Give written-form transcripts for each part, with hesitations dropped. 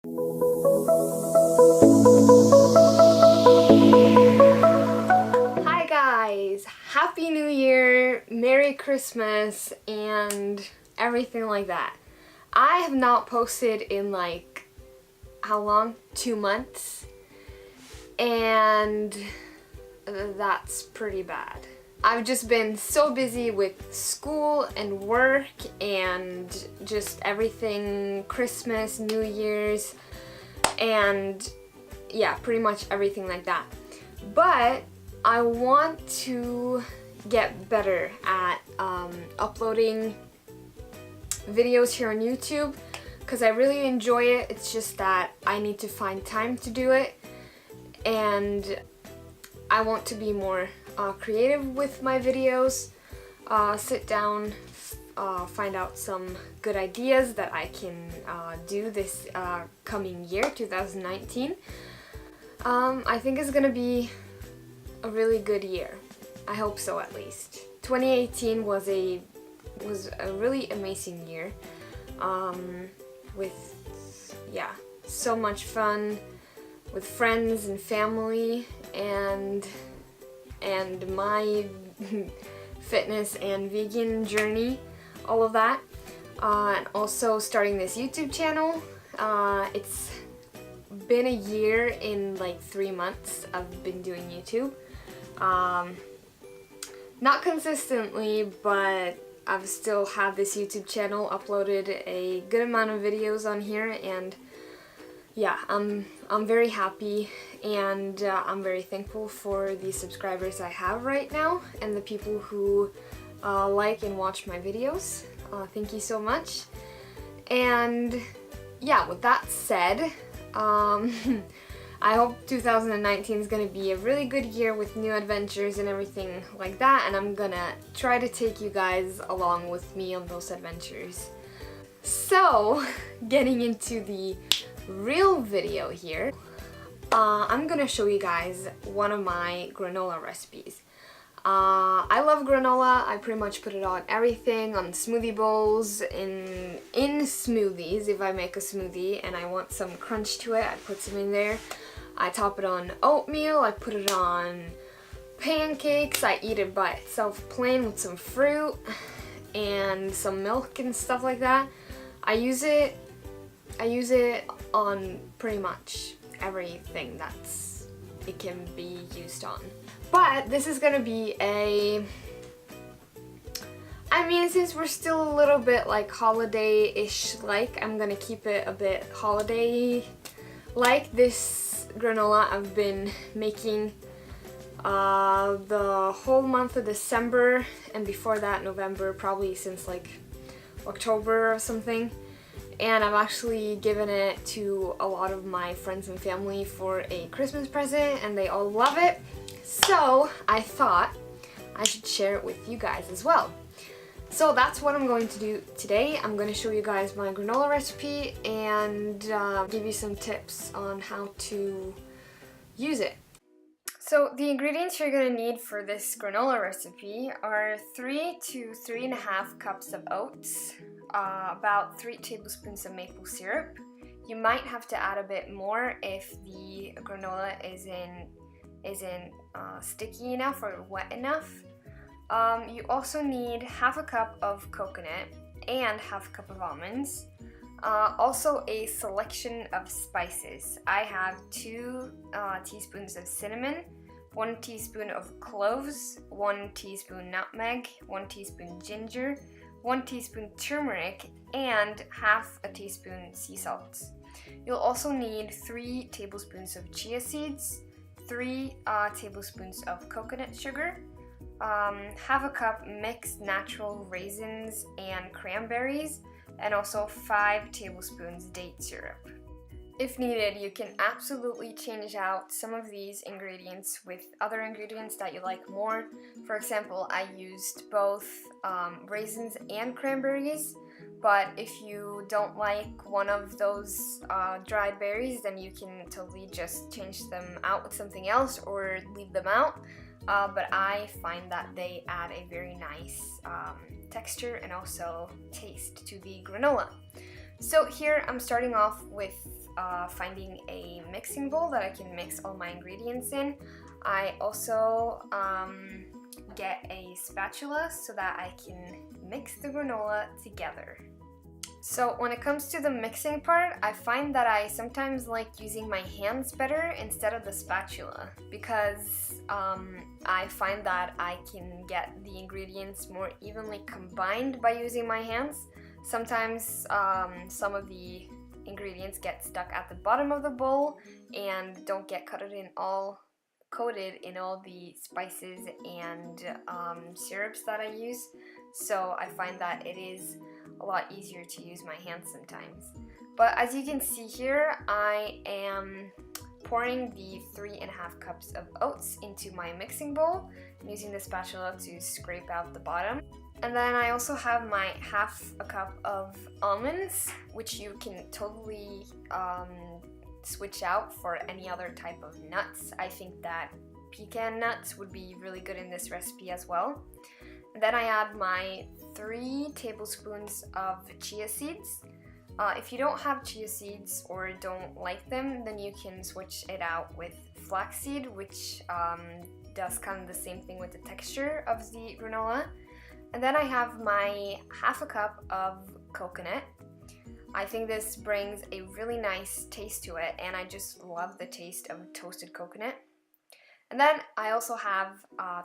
Hi guys! Happy New Year, Merry Christmas, and everything like that. I have not posted in like, how long? 2 months. And that's pretty bad. I've just been so busy with school and work and just everything, Christmas, New Year's, and yeah, pretty much everything like that. But I want to get better at uploading videos here on YouTube because I really enjoy it. It's just that I need to find time to do it, and I want to be more creative with my videos, sit down, find out some good ideas that I can do this coming year, 2019. I think it's gonna be a really good year. I hope so, at least. 2018 was a really amazing year, with so much fun with friends and family, and my fitness and vegan journey, all of that, and also starting this YouTube channel. It's been a year in like 3 months I've been doing YouTube. Not consistently, but I've still had this YouTube channel, uploaded a good amount of videos on here, and yeah, I'm very happy, and I'm very thankful for the subscribers I have right now and the people who like and watch my videos. Thank you so much. And yeah, with that said, I hope 2019 is going to be a really good year with new adventures and everything like that, and I'm gonna try to take you guys along with me on those adventures. So, getting into the real video here, I'm gonna show you guys one of my granola recipes. I love granola. I pretty much put it on everything, on smoothie bowls, in smoothies. If I make a smoothie and I want some crunch to it, I put some in there. I top it on oatmeal, I put it on pancakes, I eat it by itself plain with some fruit and some milk and stuff like that. I use it on pretty much everything that's it can be used on. But this is gonna be since we're still a little bit like holiday-ish like, I'm gonna keep it a bit holiday-like. This granola I've been making the whole month of December, and before that November, probably since like October or something. And I've actually given it to a lot of my friends and family for a Christmas present, and they all love it. So I thought I should share it with you guys as well. So that's what I'm going to do today. I'm going to show you guys my granola recipe and give you some tips on how to use it. So the ingredients you're going to need for this granola recipe are 3 to 3.5 cups of oats, about 3 tablespoons of maple syrup. You might have to add a bit more if the granola isn't sticky enough or wet enough. You also need half a cup of coconut and half a cup of almonds. Also a selection of spices. I have 2 teaspoons of cinnamon, 1 teaspoon of cloves, 1 teaspoon nutmeg, 1 teaspoon ginger, 1 teaspoon turmeric, and half a teaspoon sea salt. You'll also need 3 tablespoons of chia seeds, 3 tablespoons of coconut sugar, half a cup mixed natural raisins and cranberries, and also 5 tablespoons date syrup. If needed, you can absolutely change out some of these ingredients with other ingredients that you like more. For example, I used both raisins and cranberries, but if you don't like one of those dried berries, then you can totally just change them out with something else or leave them out. But I find that they add a very nice texture and also taste to the granola. So here I'm starting off with finding a mixing bowl that I can mix all my ingredients in. I also get a spatula so that I can mix the granola together. So when it comes to the mixing part, I find that I sometimes like using my hands better instead of the spatula because I find that I can get the ingredients more evenly combined by using my hands. Sometimes some of the ingredients get stuck at the bottom of the bowl and don't get coated in all the spices and syrups that I use. So I find that it is a lot easier to use my hands sometimes. But as you can see here, I am pouring the 3.5 cups of oats into my mixing bowl and using the spatula to scrape out the bottom. And then I also have my 1/2 cup of almonds, which you can totally switch out for any other type of nuts. I think that pecan nuts would be really good in this recipe as well. And then I add my 3 tablespoons of chia seeds. If you don't have chia seeds or don't like them, then you can switch it out with flaxseed, which does kind of the same thing with the texture of the granola. And then I have my 1/2 cup of coconut. I think this brings a really nice taste to it, and I just love the taste of toasted coconut. And then I also have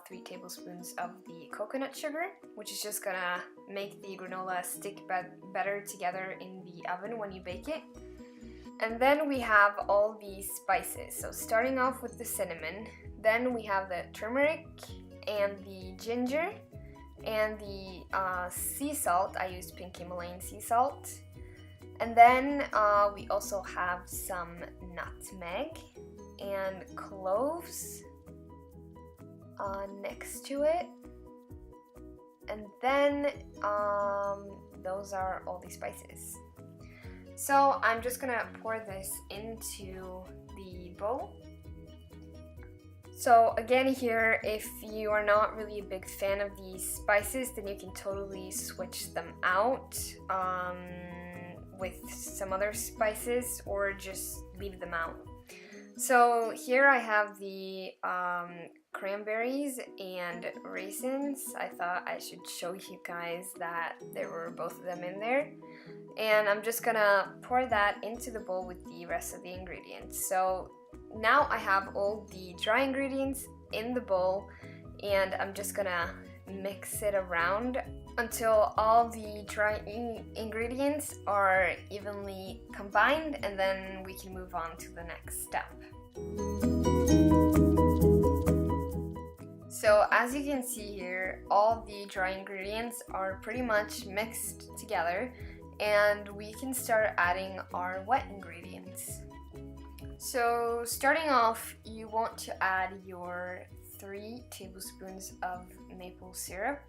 3 tablespoons of the coconut sugar, which is just gonna make the granola stick better together in the oven when you bake it. And then we have all the spices. So starting off with the cinnamon, then we have the turmeric and the ginger and the sea salt. I used pink Himalayan sea salt. And then we also have some nutmeg and cloves next to it. And then those are all the spices. So I'm just gonna pour this into the bowl. So again here, if you are not really a big fan of these spices, then you can totally switch them out with some other spices or just leave them out. So here I have the cranberries and raisins. I thought I should show you guys that there were both of them in there. And I'm just gonna pour that into the bowl with the rest of the ingredients. So now I have all the dry ingredients in the bowl, and I'm just gonna mix it around until all the dry ingredients are evenly combined, and then we can move on to the next step. So as you can see here, all the dry ingredients are pretty much mixed together, and we can start adding our wet ingredients. So starting off, you want to add your 3 tablespoons of maple syrup.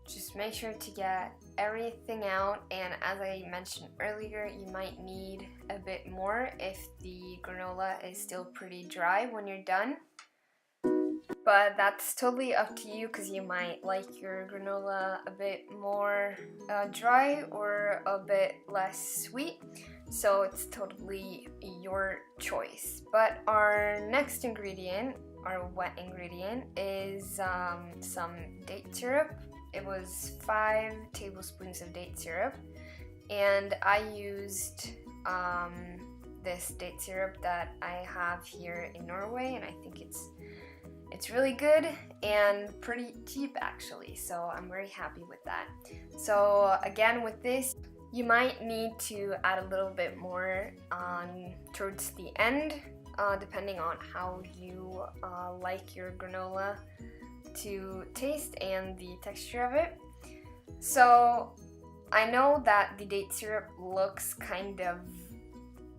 Just make sure to get everything out, and as I mentioned earlier, you might need a bit more if the granola is still pretty dry when you're done. But that's totally up to you because you might like your granola a bit more dry or a bit less sweet. So it's totally your choice. But our next ingredient, our wet ingredient, is some date syrup. It was 5 tablespoons of date syrup, and I used this date syrup that I have here in Norway, and I think it's really good and pretty cheap actually, so I'm very happy with that. So again, with this, you might need to add a little bit more towards the end, depending on how you like your granola to taste and the texture of it. So I know that the date syrup looks kind of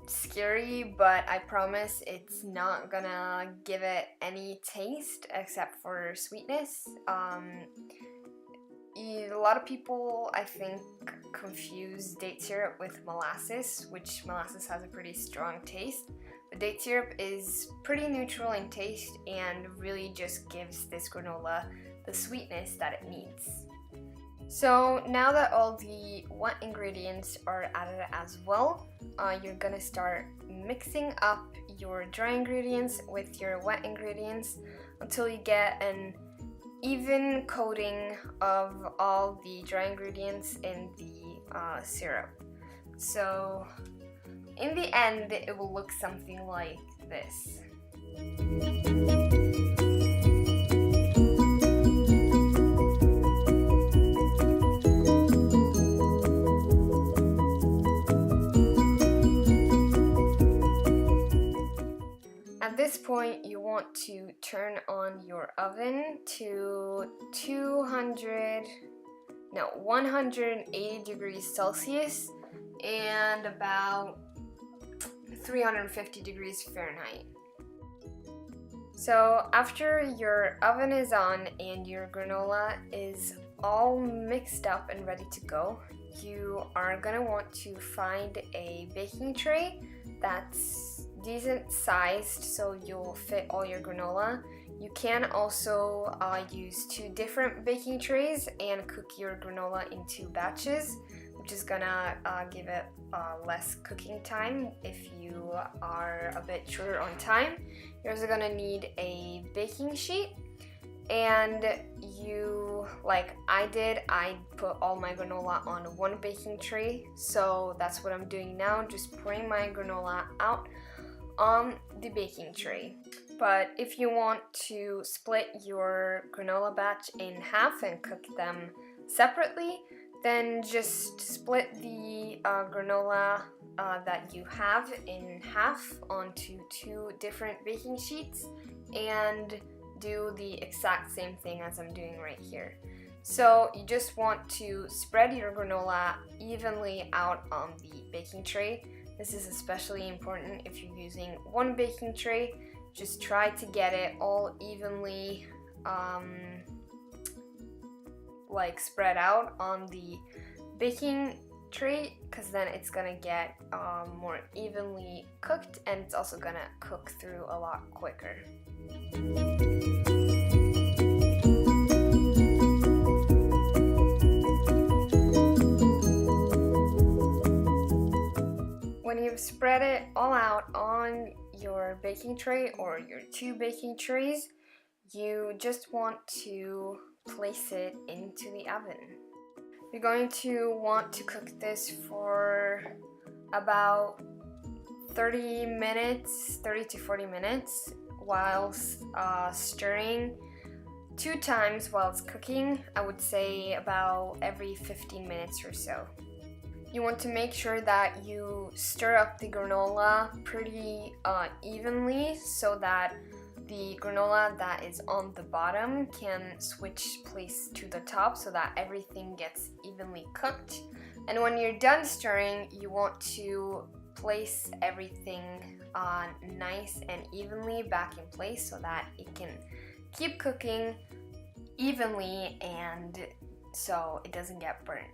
scary, but I promise it's not gonna give it any taste except for sweetness. A lot of people, I think, confuse date syrup with molasses, which molasses has a pretty strong taste. But date syrup is pretty neutral in taste and really just gives this granola the sweetness that it needs. So now that all the wet ingredients are added as well, you're gonna start mixing up your dry ingredients with your wet ingredients until you get an even coating of all the dry ingredients in the syrup. So in the end, it will look something like this. At this point, you want to turn on your oven to 180 degrees Celsius and about 350 degrees Fahrenheit. So after your oven is on and your granola is all mixed up and ready to go, you are gonna want to find a baking tray that's decent sized so you'll fit all your granola. You can also use 2 different baking trays and cook your granola in 2 batches, which is gonna give it less cooking time if you are a bit shorter on time. You're also gonna need a baking sheet, and you, like I did, I put all my granola on 1 baking tray, so that's what I'm doing now, just pouring my granola out on the baking tray. But if you want to split your granola batch in half and cook them separately, then just split the granola that you have in half onto 2 different baking sheets and do the exact same thing as I'm doing right here. So you just want to spread your granola evenly out on the baking tray. This is especially important if you're using 1 baking tray. Just try to get it all evenly like spread out on the baking tray, because then it's gonna get more evenly cooked and it's also gonna cook through a lot quicker. When you've spread it all out on your baking tray or your 2 baking trays, you just want to place it into the oven. You're going to want to cook this for about 30 to 40 minutes while stirring 2 times while it's cooking. I would say about every 15 minutes or so. You want to make sure that you stir up the granola pretty evenly so that the granola that is on the bottom can switch place to the top so that everything gets evenly cooked. And when you're done stirring, you want to place everything nice and evenly back in place so that it can keep cooking evenly and so it doesn't get burnt.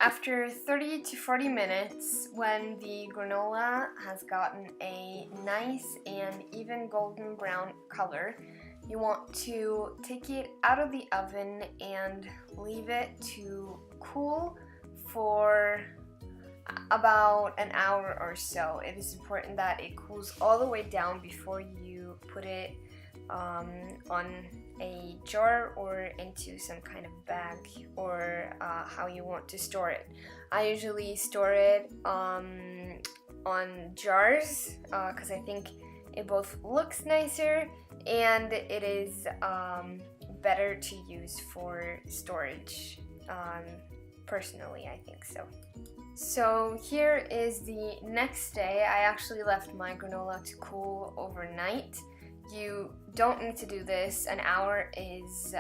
After 30 to 40 minutes, when the granola has gotten a nice and even golden brown color, you want to take it out of the oven and leave it to cool for about an hour or so. It is important that it cools all the way down before you put it on a jar or into some kind of bag, or how you want to store it. I usually store it on jars because I think it both looks nicer and it is better to use for storage. Personally, I think so. So here is the next day. I actually left my granola to cool overnight. You don't need to do this. An hour is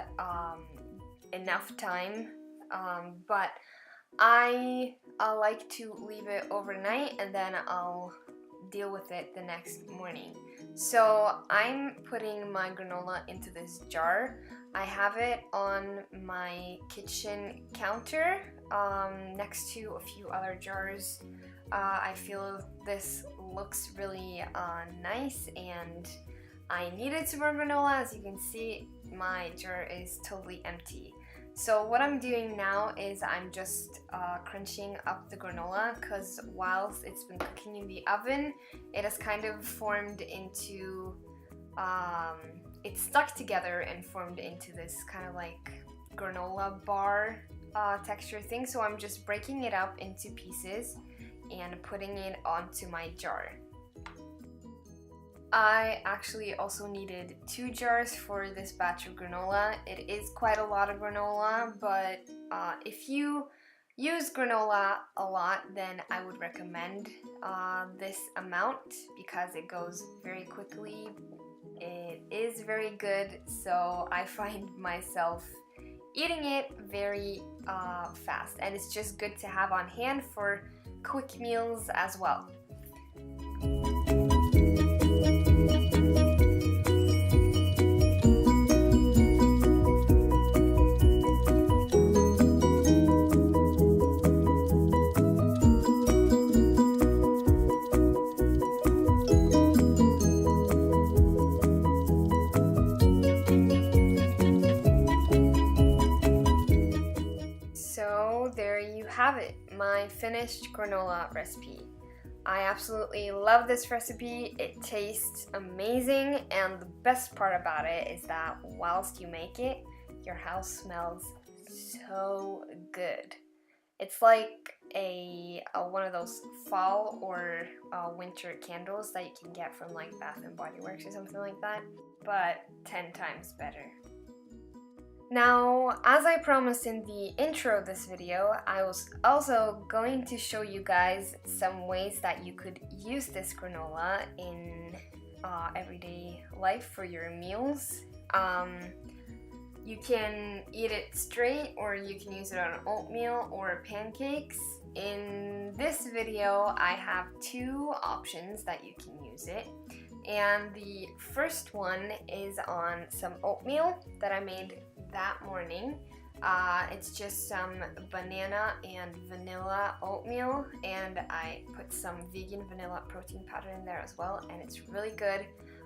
enough time, but I like to leave it overnight and then I'll deal with it the next morning. So I'm putting my granola into this jar. I have it on my kitchen counter next to a few other jars I feel this looks really nice, and I needed some more granola. As you can see, my jar is totally empty. So what I'm doing now is I'm just crunching up the granola, because whilst it's been cooking in the oven, it has kind of formed into, it's stuck together and formed into this kind of like granola bar texture thing. So I'm just breaking it up into pieces and putting it onto my jar. I actually also needed 2 jars for this batch of granola. It is quite a lot of granola, but if you use granola a lot, then I would recommend this amount because it goes very quickly. It is very good, so I find myself eating it very fast, and it's just good to have on hand for quick meals as well. So there you have it, my finished granola recipe. I absolutely love this recipe. It tastes amazing, and the best part about it is that whilst you make it, your house smells so good. It's like one of those fall or winter candles that you can get from like Bath and Body Works or something like that, but 10 times better. Now, as I promised in the intro of this video, I was also going to show you guys some ways that you could use this granola in everyday life for your meals. You can eat it straight, or you can use it on oatmeal or pancakes. In this video, I have 2 options that you can use it. And the first one is on some oatmeal that I made that morning. It's just some banana and vanilla oatmeal, and I put some vegan vanilla protein powder in there as well, and it's really good.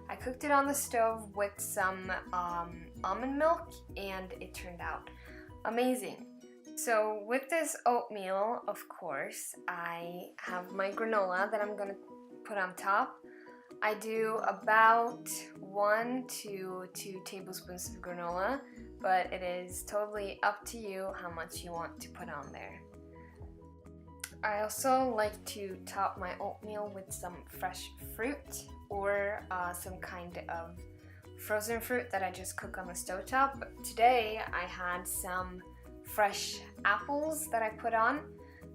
I cooked it on the stove with some almond milk, and it turned out amazing. So with this oatmeal, of course, I have my granola that I'm gonna put on top. I do about 1 to 2 tablespoons of granola, but it is totally up to you how much you want to put on there. I also like to top my oatmeal with some fresh fruit or some kind of frozen fruit that I just cook on the stovetop. But today I had some fresh apples that I put on.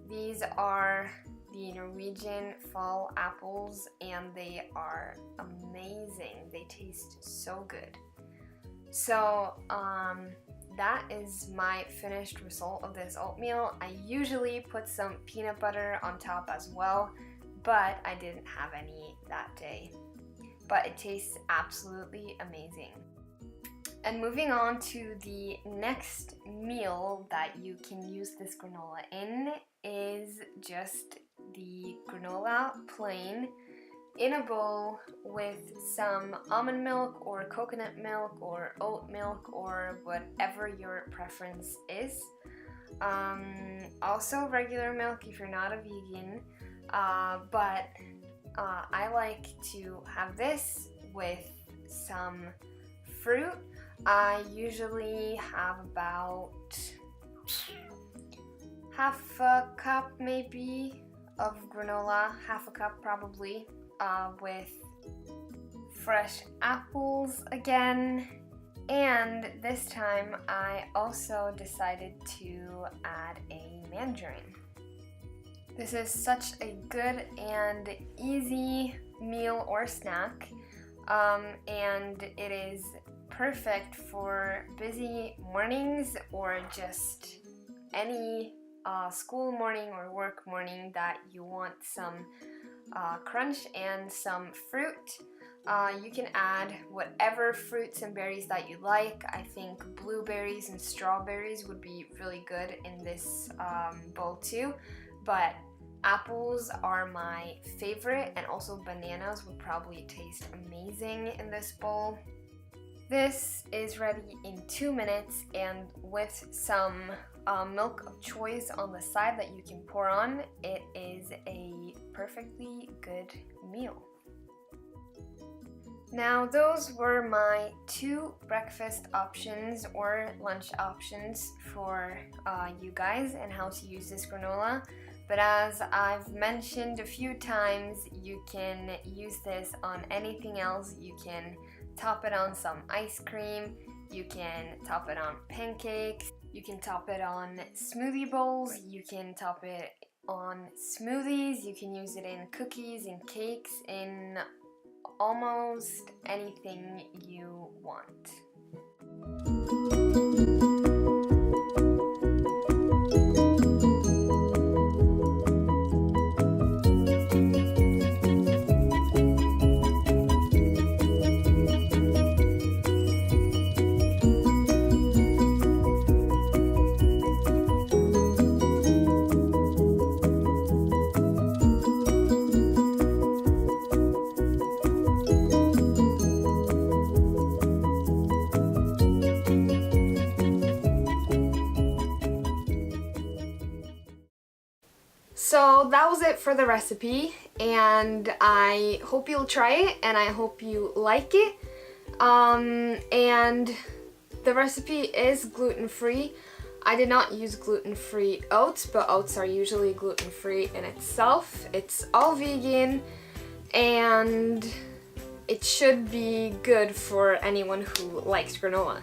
These are the Norwegian fall apples, and they are amazing. They taste so good. So that is my finished result of this oatmeal. I usually put some peanut butter on top as well, but I didn't have any that day. But it tastes absolutely amazing. And moving on to the next meal that you can use this granola in is just the granola plain in a bowl with some almond milk or coconut milk or oat milk or whatever your preference is. Also regular milk if you're not a vegan, but I like to have this with some fruit. I usually have about half a cup maybe of granola, half a cup probably, with fresh apples again. And this time I also decided to add a mandarin. This is such a good and easy meal or snack, and it is perfect for busy mornings or just any school morning or work morning that you want some crunch and some fruit. You can add whatever fruits and berries that you like. I think blueberries and strawberries would be really good in this bowl too, but Apples are my favorite, and also bananas would probably taste amazing in this bowl. This is ready in 2 minutes, and with some milk of choice on the side that you can pour on, it is a perfectly good meal. Now those were my 2 breakfast options or lunch options for you guys and how to use this granola. But as I've mentioned a few times, you can use this on anything else. You can top it on some ice cream, you can top it on pancakes, you can top it on smoothie bowls, you can top it on smoothies, you can use it in cookies and cakes, in almost anything you want. So that was it for the recipe, and I hope you'll try it and I hope you like it. And the recipe is gluten-free. I did not use gluten-free oats, but oats are usually gluten-free in itself. It's all vegan and it should be good for anyone who likes granola.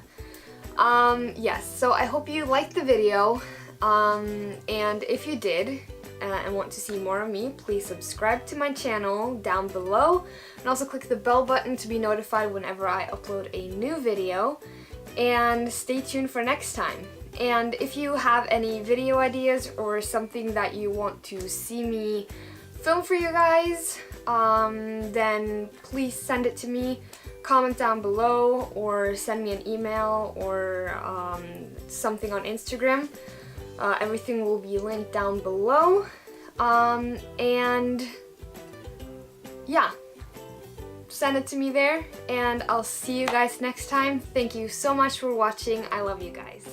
Yes, so I hope you liked the video, and if you did, and want to see more of me, please subscribe to my channel down below, and also click the bell button to be notified whenever I upload a new video, and stay tuned for next time. And if you have any video ideas or something that you want to see me film for you guys, then please send it to me. Comment down below or send me an email or something on Instagram. Everything will be linked down below. And yeah, send it to me there, and I'll see you guys next time. Thank you so much for watching. I love you guys.